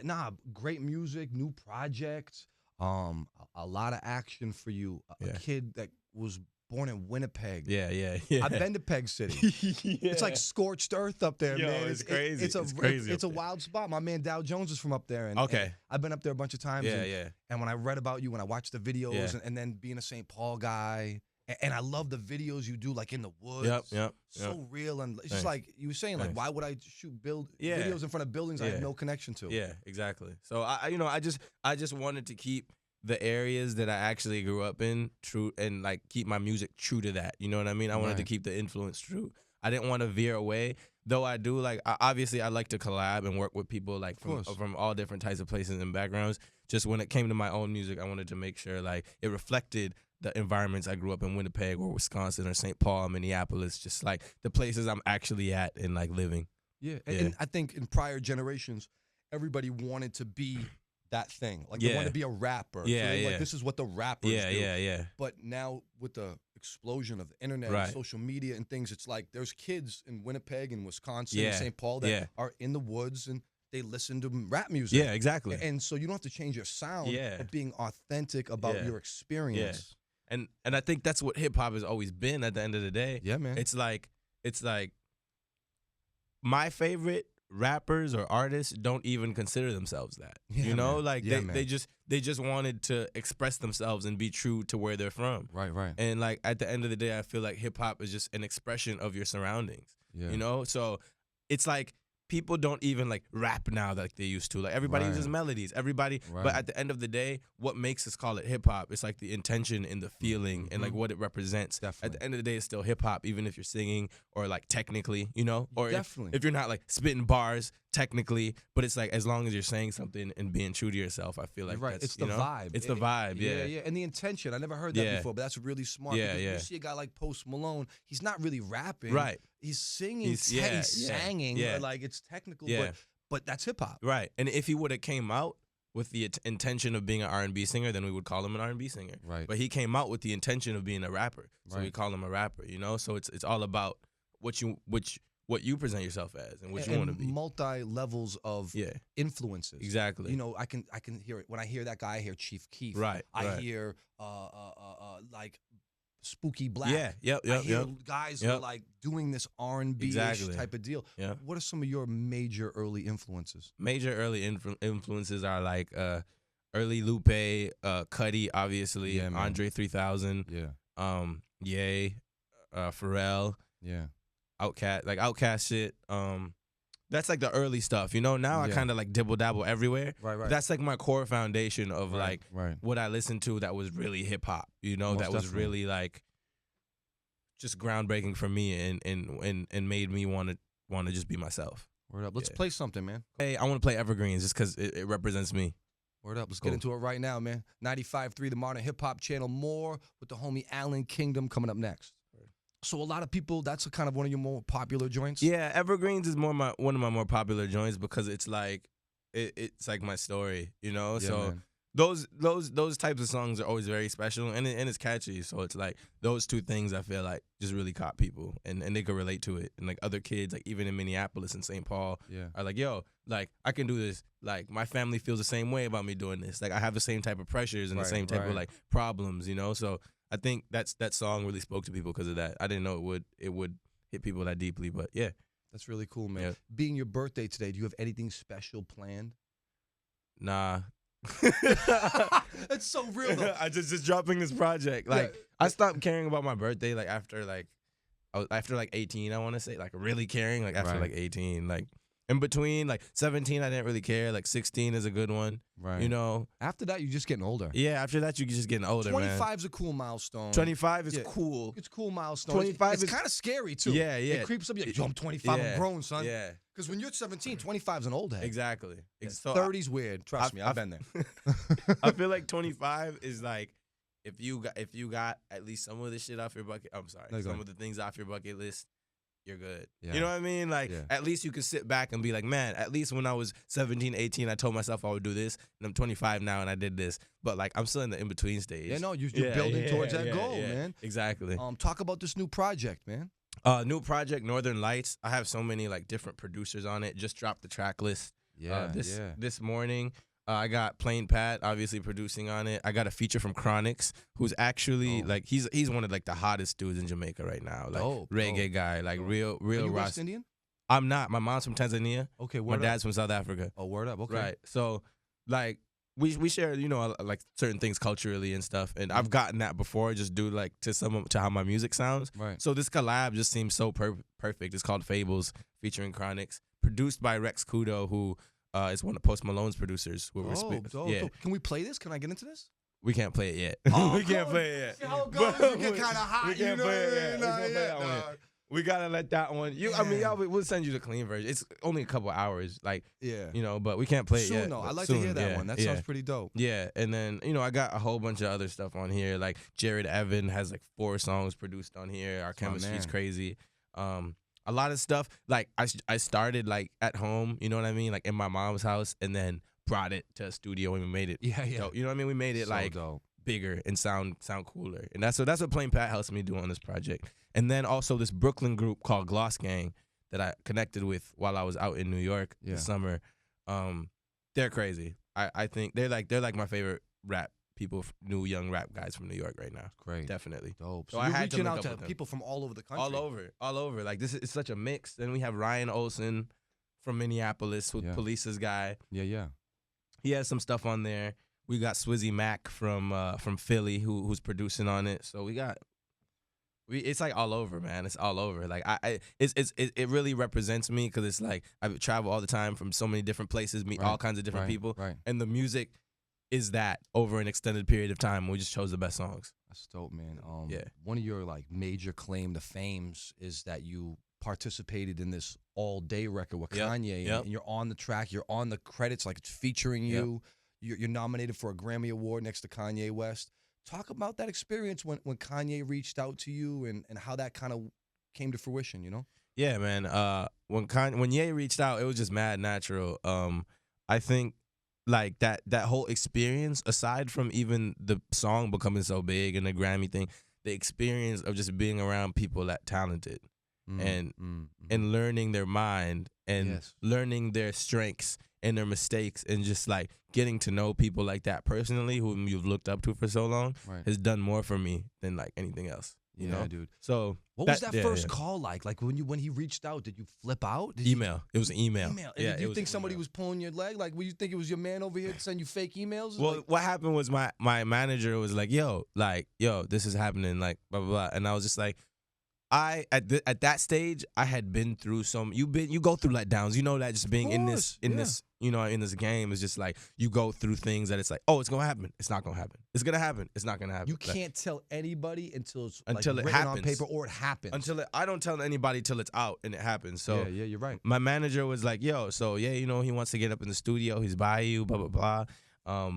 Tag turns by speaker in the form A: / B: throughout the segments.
A: nah, great music, new projects, a lot of action for you. A kid that was born in Winnipeg.
B: Yeah.
A: I've been to Peg City. It's like scorched earth up there,
B: Yo,
A: man.
B: it's crazy.
A: It's
B: crazy.
A: It's a wild spot. My man Dow Jones is from up there, and
B: Okay.
A: and I've been up there a bunch of times.
B: Yeah.
A: And when I read about you, when I watched the videos, and then being a St. Paul guy, and I love the videos you do, like in the woods.
B: Yep.
A: So real, and it's just like you were saying, like why would I shoot
B: Yeah.
A: videos in front of buildings I have no connection to?
B: Yeah, exactly. So I just wanted to keep the areas that I actually grew up in true, and like keep my music true to that. You know what I mean? I wanted to keep the influence true. I didn't want to veer away, though. I do like obviously I like to collab and work with people like from all different types of places and backgrounds. Just when it came to my own music, I wanted to make sure like it reflected the environments I grew up in, Winnipeg or Wisconsin or St. Paul, Minneapolis, just like the places I'm actually at and like living.
A: Yeah. And I think in prior generations, everybody wanted to be that thing. Like they wanted to be a rapper.
B: Yeah,
A: so like this is what the rappers do.
B: Yeah.
A: But now with the explosion of the internet and social media and things, it's like there's kids in Winnipeg and Wisconsin and St. Paul that are in the woods and they listen to rap music.
B: Yeah, exactly.
A: And so you don't have to change your sound, but being authentic about your experience.
B: Yeah. And I think that's what hip hop has always been at the end of the day.
A: Yeah, man.
B: It's like my favorite rappers or artists don't even consider themselves that. You know,
A: man.
B: like they just wanted to express themselves and be true to where they're from.
A: Right.
B: And like at the end of the day, I feel like hip hop is just an expression of your surroundings.
A: Yeah.
B: You know? So it's like people don't even like rap now like they used to. Like everybody uses melodies. Everybody but at the end of the day, what makes us call it hip hop? It's like the intention and the feeling and like what it represents.
A: Definitely.
B: At the end of the day, it's still hip hop, even if you're singing or like technically, you know? Or if you're not like spitting bars technically, but it's like as long as you're saying something and being true to yourself, I feel like that's,
A: it's the vibe.
B: It's the vibe,
A: yeah. And the intention. I never heard that before, but that's really smart.
B: Yeah,
A: You see a guy like Post Malone, he's not really rapping.
B: Right.
A: He's singing, he's singing, like it's technical, but that's hip hop.
B: Right. And if he would have came out with the intention of being an R&B singer, then we would call him an R&B singer.
A: Right.
B: But he came out with the intention of being a rapper, so we call him a rapper. You know, so it's all about what you present yourself as and what you want to be.
A: Multi levels of influences.
B: Exactly.
A: You know, I can hear it when I hear that guy. I hear Chief Keef.
B: Right.
A: I hear like Spooky Black.
B: Yeah.
A: I hear guys who are like doing this R&B type of deal.
B: Yeah.
A: What are some of your major early influences?
B: Major early influences are like early Lupe, Cudi, obviously, Andre 3000.
A: Yeah.
B: Ye, Pharrell.
A: Yeah.
B: Outkast shit. That's like the early stuff, you know. Now I kind of like dibble dabble everywhere.
A: Right.
B: That's like my core foundation of what I listened to that was really hip hop, you know. Most was really like just groundbreaking for me and made me want to just be myself.
A: Word up. Let's play something, man.
B: Hey, I want to play Evergreens just because it represents me.
A: Word up. Let's get into it right now, man. 95.3, the Modern Hip Hop Channel. More with the homie Allan Kingdom coming up next. So a lot of people, that's kind of one of your more popular joints?
B: Yeah, Evergreens is one of my more popular joints because it's like it's like my story, you know?
A: Yeah,
B: so
A: man.
B: those types of songs are always very special and it's catchy. So it's like those two things I feel like just really caught people and they could relate to it. And like other kids, like even in Minneapolis and St. Paul are like, yo, like I can do this. Like my family feels the same way about me doing this. Like I have the same type of pressures and the same type of like problems, you know? So I think that song really spoke to people because of that. I didn't know it would hit people that deeply, but yeah.
A: That's really cool, man. Being your birthday today, do you have anything special planned?
B: Nah.
A: That's so real though.
B: I just dropping this project. Like I stopped caring about my birthday like after 18, I want to say, like really caring like after like 18, like in between like 17 I didn't really care, like 16 is a good one.
A: Right.
B: You know,
A: after that you're just getting older.
B: Yeah, after that you're just getting older,
A: 25
B: man.
A: is a cool milestone.
B: 25 is cool.
A: It's a cool milestone.
B: 25
A: it's kind of scary too.
B: Yeah.
A: It creeps up. You're like, yo, I'm 25, I'm grown, son.
B: Yeah.
A: Because when you're 17, 25 is an old head.
B: Exactly. So
A: 30's weird. Trust me, I've been there.
B: I feel like 25 is like if you got at least some of the shit off your bucket. I'm sorry, some of the things off your bucket list. You're good.
A: Yeah.
B: You know what I mean? Like, at least you can sit back and be like, man, at least when I was 17, 18, I told myself I would do this, and I'm 25 now and I did this. But, like, I'm still in the in-between stage.
A: Yeah, no, you're building towards that goal, man.
B: Exactly.
A: Talk about this new project, man.
B: New project, Northern Lights. I have so many, like, different producers on it. Just dropped the track list. This morning. I got Plain Pat obviously producing on it. I got a feature from Chronix, who's actually like he's one of like the hottest dudes in Jamaica right now. Like reggae guy, like real
A: Are you
B: Ras-
A: West Indian?
B: I'm not. My mom's from Tanzania.
A: Okay,
B: my dad's from South Africa.
A: Oh, word up. Okay.
B: Right. So like we share, like certain things culturally and stuff. And I've gotten that before just due like to how my music sounds.
A: Right.
B: So this collab just seems so perfect. It's called Fables featuring Chronix, produced by Rex Kudo, who is one of Post Malone's producers.
A: Dope. Can we play this? Can I get into this?
B: We can't play it yet.
A: Oh,
B: we can't play it yet.
A: How it goes? You get kind of hot.
B: We can't play it yet. We can't play that one yet. We gotta let that one. We'll send you the clean version. It's only a couple hours, but we can't play it yet.
A: Soon though, I'd like to hear that one. That sounds pretty dope.
B: Yeah, and then I got a whole bunch of other stuff on here. Like Jared Evan has like 4 songs produced on here. Our chemistry's crazy. A lot of stuff. Like I started like at home. You know what I mean? Like in my mom's house, and then brought it to a studio and we made it.
A: Yeah.
B: Dope. You know what I mean? We made it
A: dope.
B: Bigger and sound cooler, and that's what Plain Pat helps me do on this project. And then also this Brooklyn group called Gloss Gang that I connected with while I was out in New York this summer. They're crazy. I think they're like my favorite rap people, new young rap guys from New York right now.
A: Great,
B: definitely
A: dope.
B: So
A: I
B: you're
A: had
B: reaching
A: out to people from all over the country.
B: All over. Like this is such a mix. Then we have Ryan Olsen from Minneapolis, who's Police's guy.
A: Yeah.
B: He has some stuff on there. We got Swizzy Mac from Philly who's producing on it. So it's like all over, man. It's all over. Like it really represents me because it's like I travel all the time from so many different places, meet all kinds of different people, and the music is that over an extended period of time. We just chose the best songs.
A: That's dope, man. One of your like major claim to fames is that you participated in this all day record with Kanye, and you're on the track, you're on the credits, like it's featuring you. You're nominated for a Grammy Award next to Kanye West. Talk about that experience when Kanye reached out to you and how that kind of came to fruition,
B: Yeah, man. When Ye reached out, it was just mad natural. I think like that whole experience, aside from even the song becoming so big and the Grammy thing, the experience of just being around people that talented and learning their mind and learning their strengths and their mistakes and just like getting to know people like that personally whom you've looked up to for so long has done more for me than like anything else. You know,
A: dude.
B: So
A: what was that first call like? Like when he reached out, did you flip out?
B: Email. It was an email.
A: Did you think somebody was pulling your leg? Like, would you think it was your man over here to send you fake emails?
B: Well, what happened was my manager was like, yo, this is happening, like blah blah blah, and I was just like, at that stage, I had been through you go through letdowns. You know that just being in this game is just like you go through things that it's like, oh, it's gonna happen. It's not gonna happen. It's gonna happen. It's not gonna happen.
A: You can't tell anybody until it
B: happens
A: on paper or it happens.
B: I don't tell anybody till it's out and it happens. So
A: yeah, you're right.
B: My manager was like, yo, so he wants to get up in the studio. He's by you, blah blah blah.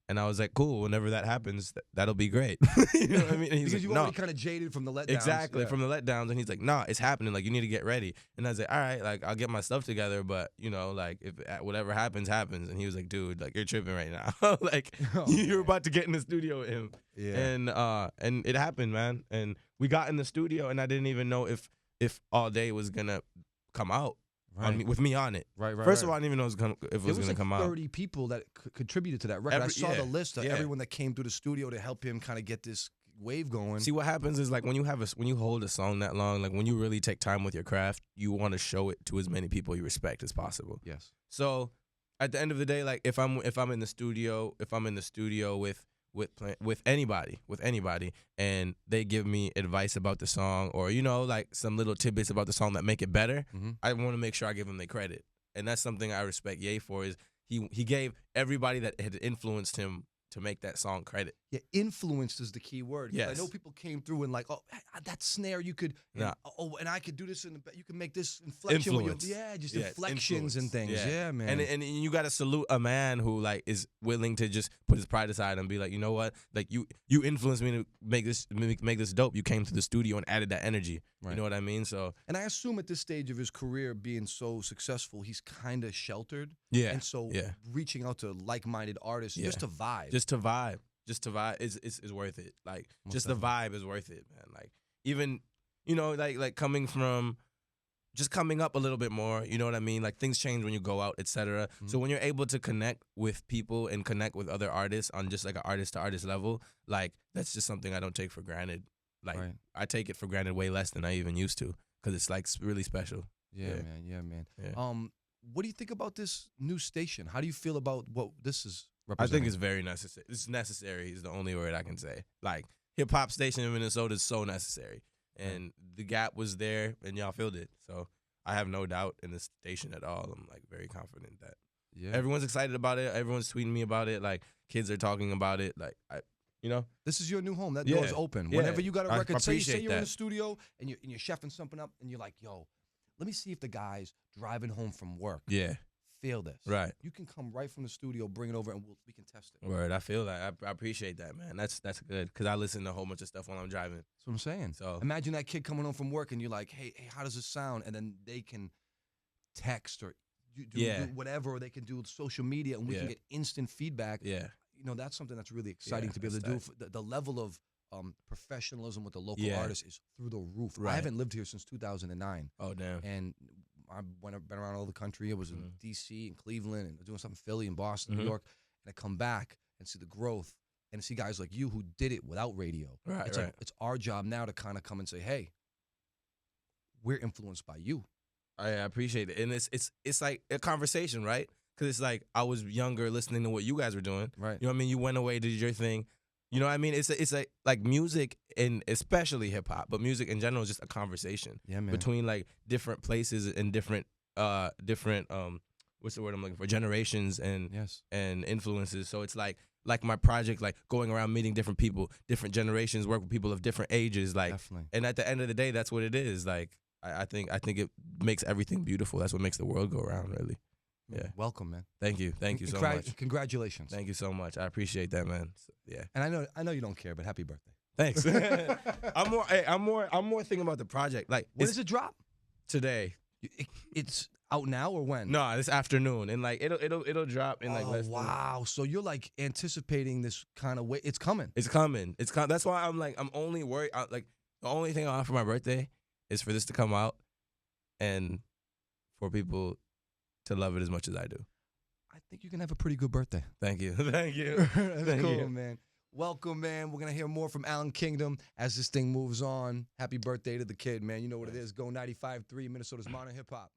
B: And I was like, cool, whenever that happens, that'll be great. You know what I mean? And he's
A: because
B: like,
A: you've already kind of jaded from the letdowns.
B: Exactly, from the letdowns. And he's like, nah, it's happening. Like, you need to get ready. And I was like, all right, like, I'll get my stuff together. But, like, if whatever happens, happens. And he was like, dude, like, you're tripping right now. Like, you're about to get in the studio with him. Yeah. And it happened, man. And we got in the studio, and I didn't even know if All Day was going to come out. With me on it. Right. First of all, I didn't even know if it was going to come out.
A: 30 people that contributed to that record. I saw the list of everyone that came through the studio to help him kind of get this wave going.
B: See, what happens is like when you hold a song that long, like when you really take time with your craft, you want to show it to as many people you respect as possible.
A: Yes.
B: So at the end of the day, like if I'm in the studio with anybody, and they give me advice about the song or, like some little tidbits about the song that make it better, I want to make sure I give them the credit. And that's something I respect Ye for is he gave everybody that had influenced him to make that song credit.
A: Yeah, influenced is the key word.
B: Yes.
A: I know people came through and like, oh, that snare you could, and I could do this, you can make this inflection. Inflections and things. Yeah, man.
B: And you got to salute a man who like is willing to just put his pride aside and be like, you know what, like you influenced me to make this dope. You came to the studio and added that energy. Right. You know what I mean? So,
A: and I assume at this stage of his career, being so successful, he's kind of sheltered.
B: Yeah.
A: And so reaching out to like-minded artists just to vibe.
B: Just to vibe is worth it. Like most just definitely. The vibe is worth it, man. Like even like coming from just coming up a little bit more, you know what I mean? Like things change when you go out, etc. So when you're able to connect with people and connect with other artists on just like an artist to artist level, like that's just something I don't take for granted. Like I take it for granted way less than I even used to, because it's like really special.
A: Yeah, man. What do you think about this new station? How do you feel about what this is representing?
B: I think it's very necessary. It's necessary is the only word I can say. Like hip hop station in Minnesota is so necessary. And the gap was there, and y'all filled it. So I have no doubt in this station at all. I'm like very confident that everyone's excited about it. Everyone's tweeting me about it. Like kids are talking about it. Like
A: this is your new home. That door is open. Whenever you got a record, say you're in the studio and you're chefing something up, and you're like, yo, let me see if the guy's driving home from work. Feel this.
B: Right.
A: You can come right from the studio, bring it over, and we can test it.
B: Word. I feel that. I appreciate that, man. That's good, because I listen to a whole bunch of stuff while I'm driving.
A: That's what I'm saying.
B: So
A: imagine that kid coming home from work, and you're like, hey, how does this sound? And then they can text or do whatever, or they can do social media, and we can get instant feedback.
B: Yeah.
A: That's something that's really exciting to be able to do. The level of professionalism with the local artists is through the roof.
B: Right.
A: I haven't lived here since 2009.
B: Oh, damn.
A: And I've been around all the country. I was in D.C. and Cleveland and doing something in Philly and Boston, New York. And I come back and see the growth and see guys like you who did it without radio.
B: Right,
A: like it's our job now to kind of come and say, hey, we're influenced by you.
B: I appreciate it. And it's like a conversation, right? Because it's like I was younger listening to what you guys were doing.
A: Right.
B: You know what I mean? You went away, did your thing. You know what I mean? It's like music, and especially hip hop, but music in general is just a conversation between like different places and different what's the word I'm looking for? Generations and influences. So it's like my project, like going around meeting different people, different generations, work with people of different ages, like.
A: Definitely.
B: And at the end of the day, that's what it is. Like I think it makes everything beautiful. That's what makes the world go around, really. Yeah.
A: Welcome, man.
B: Thank you so much.
A: Congratulations.
B: Thank you so much. I appreciate that, man. Yeah.
A: And I know you don't care, but happy birthday.
B: Thanks. I'm more thinking about the project. Like,
A: when does it drop?
B: Today.
A: It's out now or when?
B: No, this afternoon, and like it'll drop in like less.
A: Wow. So you're like anticipating this kind of way. It's coming.
B: It's coming. That's why I'm only worried. Like the only thing I want for my birthday is for this to come out, and for people to love it as much as I do.
A: I think you can have a pretty good birthday.
B: Thank you. Thank you.
A: That's cool, man. Welcome, man. We're going to hear more from Allan Kingdom as this thing moves on. Happy birthday to the kid, man. You know what it is. Go 95.3, Minnesota's modern hip-hop.